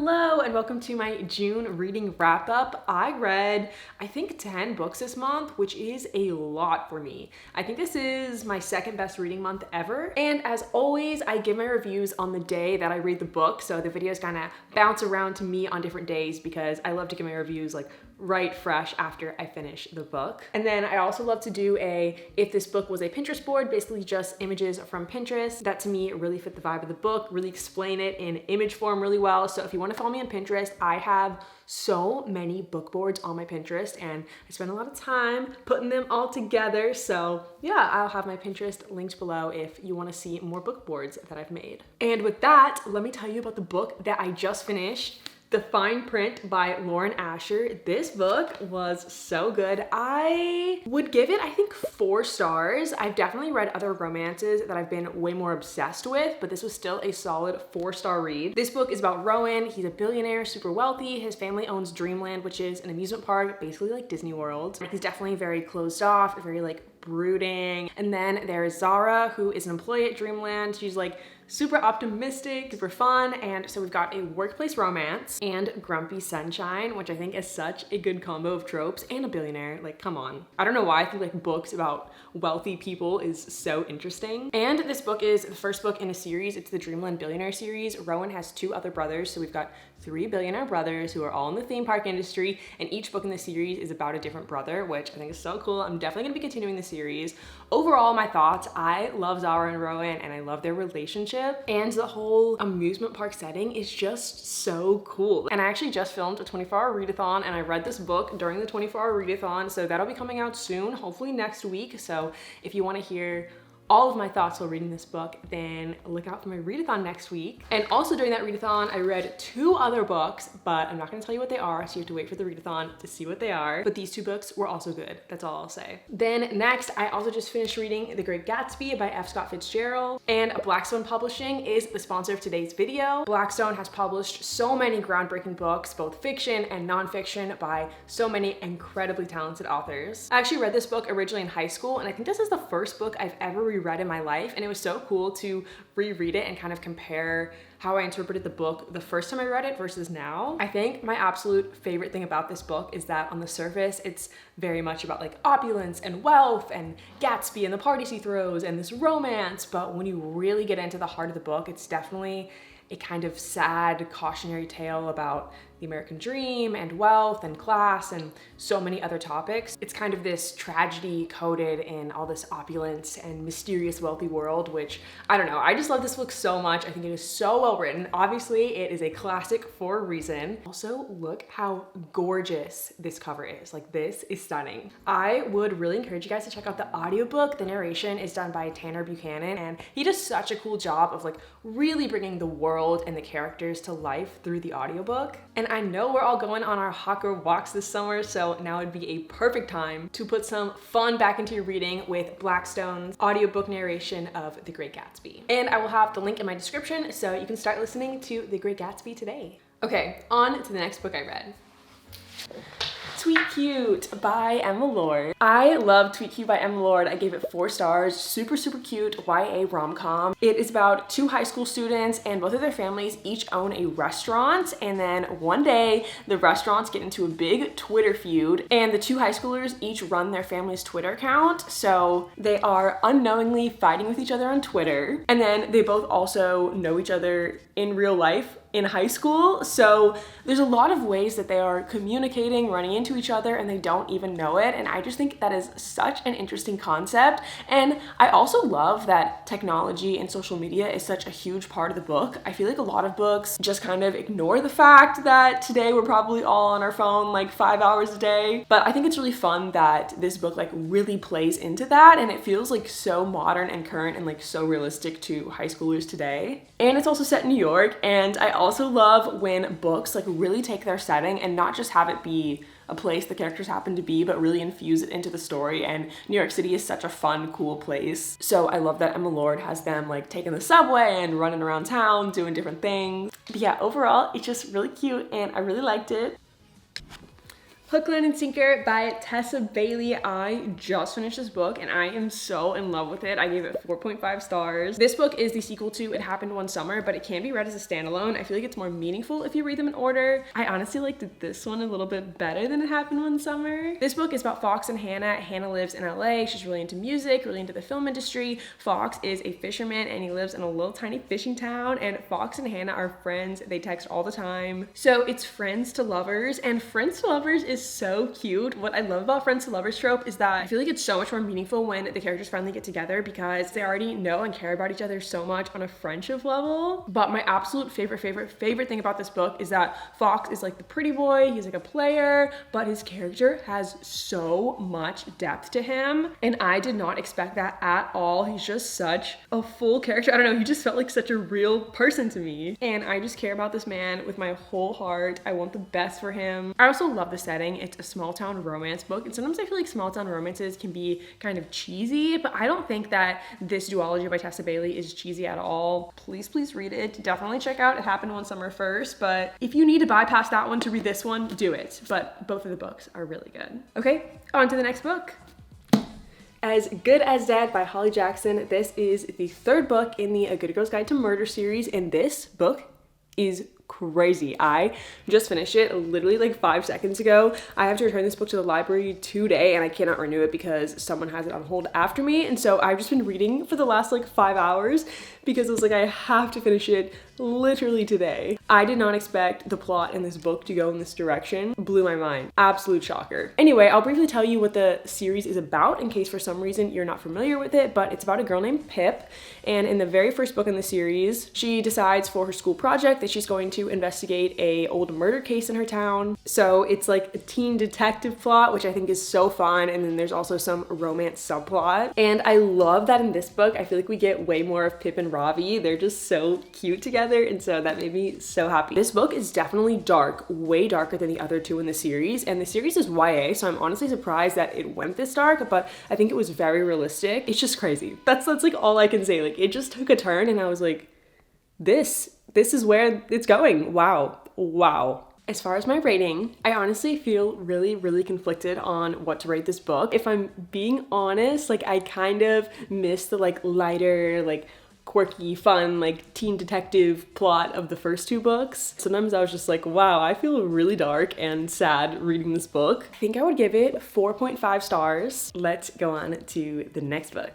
Hello and welcome to my June reading wrap up. I read, I think 10 books this month, which is a lot for me. I think this is my second best reading month ever. And as always, I give my reviews on the day that I read the book. So the videos kind of bounce around to me on different days because I love to give my reviews like right fresh after I finish the book. And then I also love to do if this book was a Pinterest board, basically just images from Pinterest that to me really fit the vibe of the book, really explain it in image form really well. So if you want to follow me on Pinterest, I have so many book boards on my Pinterest and I spend a lot of time putting them all together. So yeah, I'll have my Pinterest linked below if you want to see more book boards that I've made. And with that, let me tell you about the book that I just finished. The Fine Print by Lauren Asher. This book was so good. I would give it, I think, 4 stars. I've definitely read other romances that I've been way more obsessed with, but this was still a solid 4-star read. This book is about Rowan. He's a billionaire, super wealthy. His family owns Dreamland, which is an amusement park, basically like Disney World. He's definitely very closed off, very like brooding. And then there's Zara, who is an employee at Dreamland. She's like super optimistic, super fun. And so we've got a workplace romance and grumpy sunshine, which I think is such a good combo of tropes, and a billionaire. Like, come on. I don't know why I think like books about wealthy people is so interesting. And this book is the first book in a series. It's the Dreamland Billionaire series. Rowan has 2 other brothers. So we've got 3 billionaire brothers who are all in the theme park industry. And each book in the series is about a different brother, which I think is so cool. I'm definitely gonna be continuing the series. Overall, my thoughts, I love Zara and Rowan and I love their relationship. And the whole amusement park setting is just so cool. And I actually just filmed a 24-hour readathon and I read this book during the 24-hour readathon. So that'll be coming out soon, hopefully next week. So if you want to hear all of my thoughts while reading this book, then look out for my readathon next week. And also during that readathon, I read 2 other books, but I'm not gonna tell you what they are, so you have to wait for the readathon to see what they are. But these 2 books were also good, that's all I'll say. Then next, I also just finished reading The Great Gatsby by F. Scott Fitzgerald, and Blackstone Publishing is the sponsor of today's video. Blackstone has published so many groundbreaking books, both fiction and nonfiction, by so many incredibly talented authors. I actually read this book originally in high school, and I think this is the first book I've ever reread in my life, and it was so cool to reread it and kind of compare how I interpreted the book the first time I read it versus now. I think my absolute favorite thing about this book is that on the surface, it's very much about like opulence and wealth and Gatsby and the parties he throws and this romance, but when you really get into the heart of the book, it's definitely a kind of sad cautionary tale about the American dream and wealth and class and so many other topics. It's kind of this tragedy coded in all this opulence and mysterious wealthy world, which I don't know, I just love this book so much. I think it is so well written. Obviously, it is a classic for a reason. Also, look how gorgeous this cover is. Like, this is stunning. I would really encourage you guys to check out the audiobook. The narration is done by Tanner Buchanan, and he does such a cool job of like really bringing the world and the characters to life through the audiobook. And I know we're all going on our hot girl walks this summer, so now would be a perfect time to put some fun back into your reading with Blackstone's audiobook narration of The Great Gatsby. And I will have the link in my description so you can start listening to The Great Gatsby today. Okay, on to the next book I read. Tweet Cute by Emma Lord. I love Tweet Cute by Emma Lord. I gave it 4 stars. Super, super cute YA rom-com. It is about 2 high school students and both of their families each own a restaurant. And then one day the restaurants get into a big Twitter feud and the 2 high schoolers each run their family's Twitter account. So they are unknowingly fighting with each other on Twitter. And then they both also know each other in real life in high school. So there's a lot of ways that they are communicating, running into each other, and they don't even know it. And I just think that is such an interesting concept. And I also love that technology and social media is such a huge part of the book. I feel like a lot of books just kind of ignore the fact that today we're probably all on our phone like 5 hours a day. But I think it's really fun that this book like really plays into that, and it feels like so modern and current and like so realistic to high schoolers today. And it's also set in New York, and I also love when books like really take their setting and not just have it be a place the characters happen to be, but really infuse it into the story. And New York City is such a fun, cool place. So I love that Emma Lord has them like taking the subway and running around town, doing different things. But yeah, overall, it's just really cute and I really liked it. Hook, Line, and Sinker by Tessa Bailey. I just finished this book and I am so in love with it. I gave it 4.5 stars. This book is the sequel to It Happened One Summer, but it can be read as a standalone. I feel like it's more meaningful if you read them in order. I honestly liked this one a little bit better than It Happened One Summer. This book is about Fox and Hannah. Hannah lives in LA. She's really into music, really into the film industry. Fox is a fisherman and he lives in a little tiny fishing town, and Fox and Hannah are friends. They text all the time. So it's friends to lovers, and friends to lovers is so cute. What I love about friends to lovers trope is that I feel like it's so much more meaningful when the characters finally get together because they already know and care about each other so much on a friendship level. But my absolute favorite thing about this book is that Fox is like the pretty boy, he's like a player, but his character has so much depth to him, and I did not expect that at all. He's just such a full character. I don't know, he just felt like such a real person to me, and I just care about this man with my whole heart. I want the best for him. I also love the setting. It's a small town romance book, and sometimes I feel like small town romances can be kind of cheesy, but I don't think that this duology by Tessa Bailey is cheesy at all. Please read it. Definitely check out It Happened One Summer first, but if you need to bypass that one to read this one, do it. But both of the books are really good. Okay, on to the next book. As Good as Dead by Holly Jackson. This is the third book in the A Good Girl's Guide to Murder series, and this book is crazy. I just finished it literally like 5 seconds ago. I have to return this book to the library today and I cannot renew it because someone has it on hold after me, and so I've just been reading for the last like 5 hours because I was like, I have to finish it literally today. I did not expect the plot in this book to go in this direction. Blew my mind. Absolute shocker. Anyway, I'll briefly tell you what the series is about in case for some reason you're not familiar with it, but it's about a girl named Pip, and in the very first book in the series, she decides for her school project that she's going to investigate a old murder case in her town. So it's like a teen detective plot, which I think is so fun, and then there's also some romance subplot. And I love that in this book, I feel like we get way more of Pip and Ravi. They're just so cute together, and so that made me so happy. This book is definitely dark, way darker than the other two in the series, and the series is YA, so I'm honestly surprised that it went this dark, but I think it was very realistic. It's just crazy. That's like all I can say. Like, it just took a turn and I was like, this is where it's going. Wow. As far as my rating, I honestly feel really conflicted on what to rate this book. If I'm being honest, like, I kind of miss the like lighter, like quirky, fun, like teen detective plot of the first two books. Sometimes I was just like, wow, I feel really dark and sad reading this book. I think I would give it 4.5 stars. Let's go on to the next book.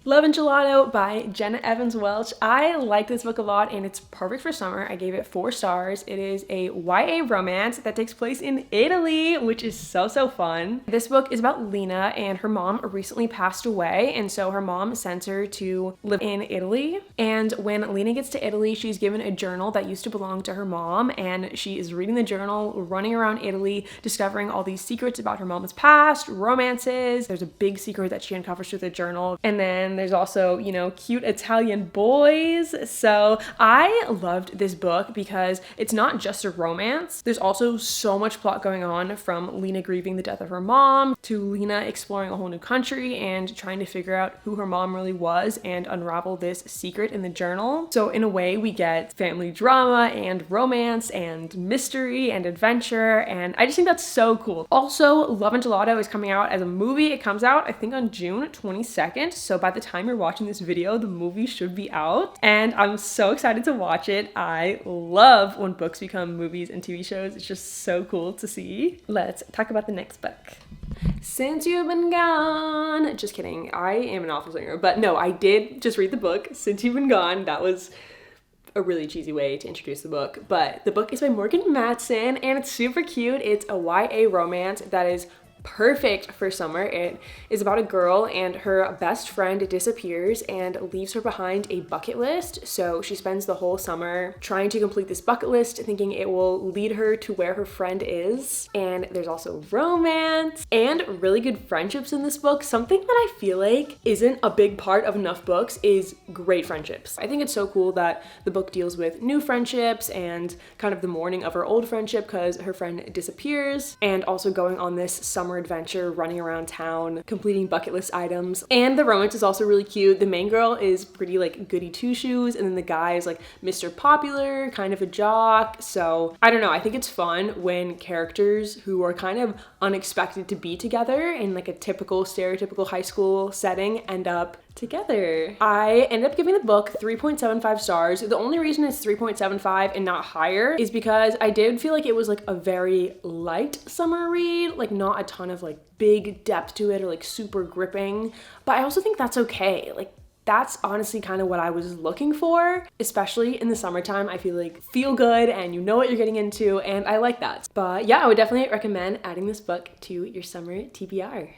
Love and Gelato by Jenna Evans Welch. I like this book a lot and it's perfect for summer. I gave it 4 stars. It is a YA romance that takes place in Italy, which is so fun. This book is about Lena, and her mom recently passed away, and so her mom sends her to live in Italy. And when Lena gets to Italy, she's given a journal that used to belong to her mom, and she is reading the journal, running around Italy, discovering all these secrets about her mom's past, romances. There's a big secret that she uncovers through the journal, and then there's also, you know, cute Italian boys. So I loved this book because it's not just a romance. There's also so much plot going on, from Lena grieving the death of her mom to Lena exploring a whole new country and trying to figure out who her mom really was and unravel this secret in the journal. So in a way, we get family drama and romance and mystery and adventure, and I just think that's so cool. Also, Love and Gelato is coming out as a movie. It comes out, I think, on June 22nd. So by the time you're watching this video, the movie should be out, and I'm so excited to watch it. I love when books become movies and TV shows. It's just so cool to see. Let's talk about the next book. Since You've Been Gone. Just kidding. I am an awful singer, but no, I did just read the book, Since You've Been Gone. That was a really cheesy way to introduce the book, but the book is by Morgan Matson and it's super cute. It's a YA romance that is perfect for summer. It is about a girl and her best friend disappears and leaves her behind a bucket list. So she spends the whole summer trying to complete this bucket list, thinking it will lead her to where her friend is. And there's also romance and really good friendships in this book. Something that I feel like isn't a big part of enough books is great friendships. I think it's so cool that the book deals with new friendships and kind of the mourning of her old friendship because her friend disappears, and also going on this summer summer adventure, running around town, completing bucket list items. And the romance is also really cute. The main girl is pretty like goody two-shoes, and then the guy is like Mr. Popular, kind of a jock. So I don't know, I think it's fun when characters who are kind of unexpected to be together in like a typical stereotypical high school setting end up together. I ended up giving the book 3.75 stars. The only reason it's 3.75 and not higher is because I did feel like it was like a very light summer read, like not a ton of like big depth to it or like super gripping, but I also think that's okay. Like that's honestly kind of what I was looking for, especially in the summertime. I feel like feel good and you know what you're getting into, and I like that. But yeah, I would definitely recommend adding this book to your summer TBR.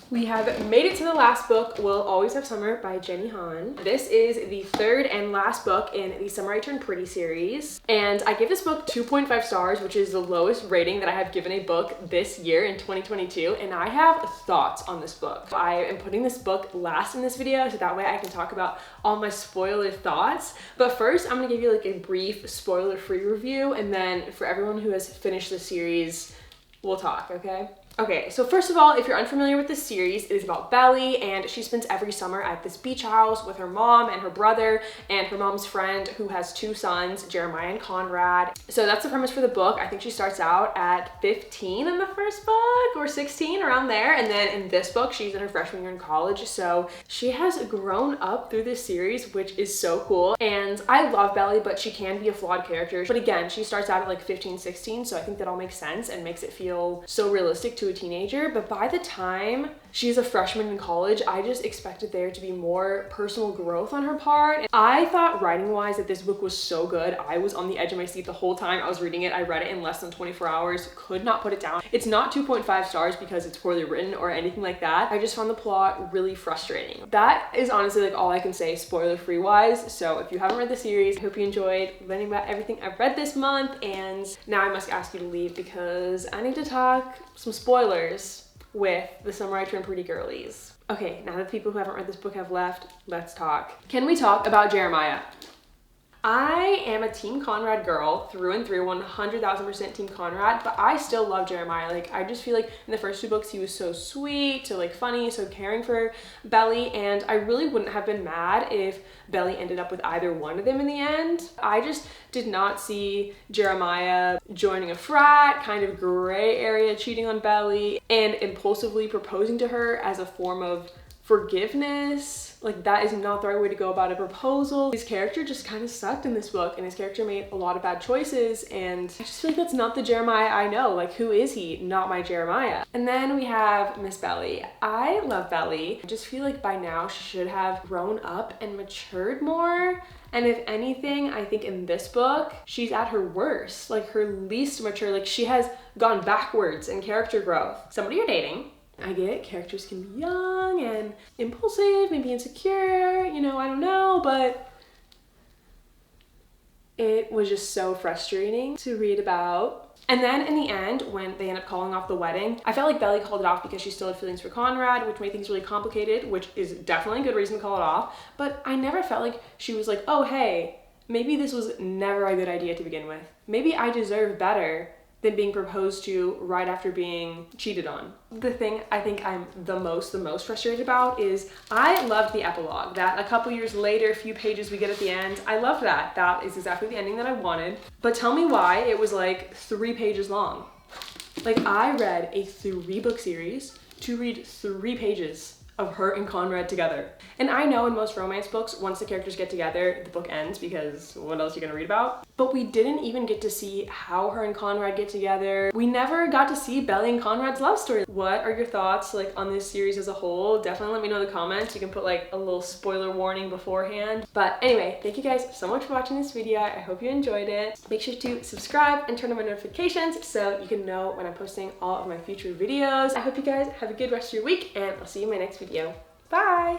We have made it to the last book, We'll Always Have Summer by Jenny Han. This is the third and last book in the Summer I Turned Pretty series. And I gave this book 2.5 stars, which is the lowest rating that I have given a book this year in 2022. And I have thoughts on this book. I am putting this book last in this video, so that way I can talk about all my spoiler thoughts. But first, I'm gonna give you like a brief spoiler-free review, and then for everyone who has finished the series, we'll talk, okay? Okay, so first of all, if you're unfamiliar with this series, it is about Belly, and she spends every summer at this beach house with her mom and her brother and her mom's friend who has two sons, Jeremiah and Conrad. So that's the premise for the book. I think she starts out at 15 in the first book, or 16, around there, and then in this book, she's in her freshman year in college, so she has grown up through this series, which is so cool. And I love Belly, but she can be a flawed character. But again, she starts out at like 15, 16, so I think that all makes sense and makes it feel so realistic to a teenager. But by the time she's a freshman in college, I just expected there to be more personal growth on her part. And I thought writing wise that this book was so good. I was on the edge of my seat the whole time I was reading it. I read it in less than 24 hours, could not put it down. It's not 2.5 stars because it's poorly written or anything like that. I just found the plot really frustrating. That is honestly like all I can say spoiler free wise. So if you haven't read the series, I hope you enjoyed learning about everything I've read this month, and now I must ask you to leave because I need to talk some spoilers with the Summer I Turned Pretty girlies. Okay, now that the people who haven't read this book have left, let's talk. Can we talk about Jeremiah? I am a Team Conrad girl through and through, 100,000% Team Conrad, but I still love Jeremiah. Like, I just feel like in the first two books, he was so sweet, so like funny, so caring for Belly, and I really wouldn't have been mad if Belly ended up with either one of them in the end. I just did not see Jeremiah joining a frat, kind of gray area, cheating on Belly, and impulsively proposing to her as a form of forgiveness. Like, that is not the right way to go about a proposal. His character just kind of sucked in this book, and his character made a lot of bad choices, and I just feel like that's not the Jeremiah I know. Like, who is he? Not my Jeremiah. And then we have Miss Belly. I love Belly. I just feel like by now she should have grown up and matured more. And if anything, I think in this book, she's at her worst, like her least mature. Like, she has gone backwards in character growth. Somebody you're dating, I get it, characters can be young and impulsive, maybe insecure, you know, I don't know, but it was just so frustrating to read about. And then in the end, when they end up calling off the wedding, I felt like Belly called it off because she still had feelings for Conrad, which made things really complicated, which is definitely a good reason to call it off. But I never felt like she was like, oh, hey, maybe this was never a good idea to begin with. Maybe I deserve better than being proposed to right after being cheated on. The thing I think I'm the most frustrated about is I loved the epilogue, that a couple years later, a few pages we get at the end. I loved that. That is exactly the ending that I wanted. But tell me why it was like 3 pages long. Like, I read a 3-book series to read 3 pages of her and Conrad together. And I know in most romance books, once the characters get together, the book ends because what else are you gonna read about? But we didn't even get to see how her and Conrad get together. We never got to see Belly and Conrad's love story. What are your thoughts like on this series as a whole? Definitely let me know in the comments. You can put like a little spoiler warning beforehand. But anyway, thank you guys so much for watching this video. I hope you enjoyed it. Make sure to subscribe and turn on my notifications so you can know when I'm posting all of my future videos. I hope you guys have a good rest of your week, and I'll see you in my next video. Bye!